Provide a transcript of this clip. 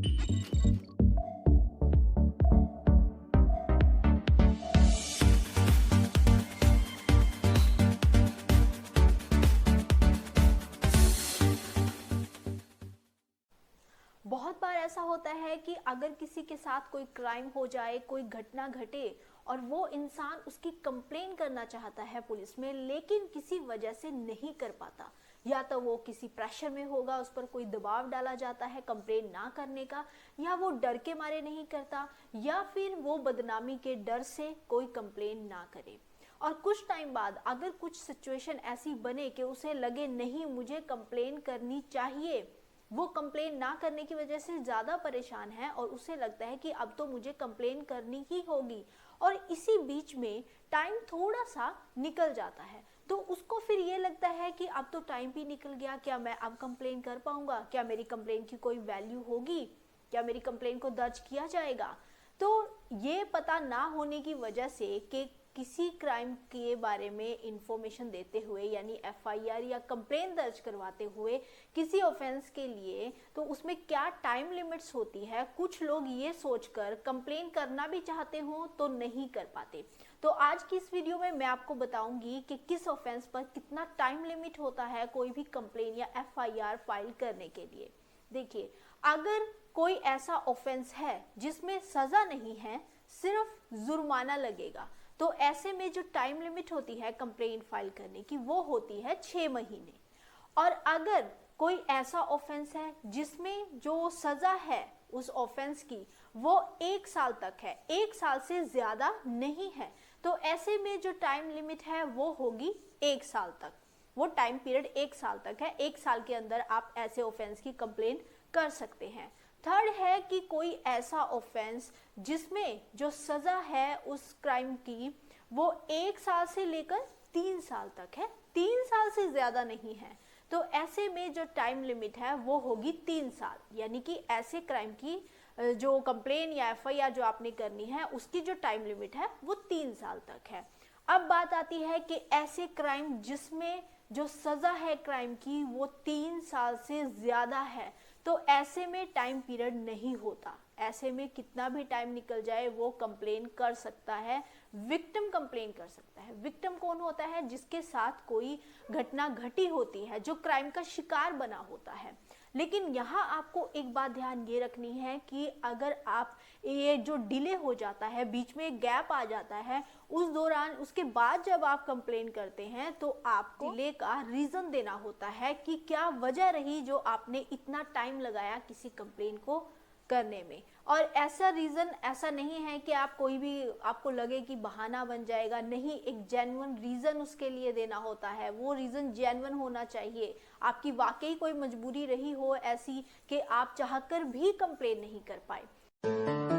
बहुत बार ऐसा होता है कि अगर किसी के साथ कोई क्राइम हो जाए, कोई घटना घटे और वो इंसान उसकी कंप्लेन करना चाहता है पुलिस में, लेकिन किसी वजह से नहीं कर पाता, या तो वो किसी प्रेशर में होगा, उस पर कोई दबाव डाला जाता है कंप्लेन ना करने का, या वो डर के मारे नहीं करता, या फिर वो बदनामी के डर से कोई कंप्लेन ना करे। और कुछ टाइम बाद अगर कुछ सिचुएशन ऐसी बने कि उसे लगे नहीं मुझे कंप्लेन करनी चाहिए, वो कंप्लेन ना करने की वजह से ज़्यादा परेशान है और उसे लगता है कि अब तो मुझे कंप्लेन करनी ही होगी, और इसी बीच में टाइम थोड़ा सा निकल जाता है, तो उसको फिर ये लगता है कि अब तो टाइम भी निकल गया, क्या मैं अब कंप्लेन कर पाऊंगा, क्या मेरी कंप्लेन की कोई वैल्यू होगी, क्या मेरी कंप्लेन को दर्ज किया जाएगा। तो ये पता ना होने की वजह से कि किसी क्राइम के बारे में इंफॉर्मेशन देते हुए, यानी एफआईआर या कंप्लेन दर्ज करवाते हुए किसी ऑफेंस के लिए, तो उसमें क्या टाइम लिमिट्स होती है, कुछ लोग ये सोचकर कंप्लेन करना भी चाहते हो तो नहीं कर पाते। तो आज की इस वीडियो में मैं आपको बताऊंगी कि किस ऑफेंस पर कितना टाइम लिमिट होता है कोई भी कंप्लेन या एफआईआर फाइल करने के लिए। देखिए, अगर कोई ऐसा ऑफेंस है जिसमें सजा नहीं है, सिर्फ जुर्माना लगेगा, तो ऐसे में जो टाइम लिमिट होती है कंप्लेंट फाइल करने की, वो होती है 6 महीने। और अगर कोई ऐसा ऑफेंस है जिसमें जो सजा है उस ऑफेंस की वो 1 साल तक है, 1 साल से ज्यादा नहीं है, तो ऐसे में जो टाइम लिमिट है वो होगी 1 साल तक। वो टाइम पीरियड 1 साल तक है, 1 साल के अंदर आप ऐसे ऑफेंस की कंप्लेंट कर सकते हैं। थर्ड है कि कोई ऐसा ऑफेंस जिसमें जो सजा है उस क्राइम की वो 1 साल से लेकर 3 साल तक है, 3 साल से ज्यादा नहीं है, तो ऐसे में जो टाइम लिमिट है वो होगी 3 साल। यानी कि ऐसे क्राइम की जो कंप्लेन या एफआईआर जो आपने करनी है उसकी जो टाइम लिमिट है वो 3 साल तक है। अब बात आती है कि ऐसे क्राइम जिसमें जो सजा है क्राइम की वो 3 साल से ज्यादा है, तो ऐसे में टाइम पीरियड नहीं होता, ऐसे में कितना भी टाइम निकल जाए वो कंप्लेन कर सकता है, विक्टिम कंप्लेन कर सकता है। विक्टिम कौन होता है? जिसके साथ कोई घटना घटी होती है, जो क्राइम का शिकार बना होता है। लेकिन यहाँ आपको एक बात ध्यान ये रखनी है कि अगर आप ये जो डिले हो जाता है, बीच में एक गैप आ जाता है, उस दौरान उसके बाद जब आप कंप्लेन करते हैं तो आपको डिले का रीजन देना होता है कि क्या वजह रही जो आपने इतना टाइम लगाया किसी कंप्लेन को करने में। और ऐसा रीजन ऐसा नहीं है कि आप कोई भी आपको लगे कि बहाना बन जाएगा, नहीं, एक जेन्युइन रीजन उसके लिए देना होता है, वो रीजन जेन्युइन होना चाहिए। आपकी वाकई कोई मजबूरी रही हो ऐसी कि आप चाहकर भी कंप्लेन नहीं कर पाए।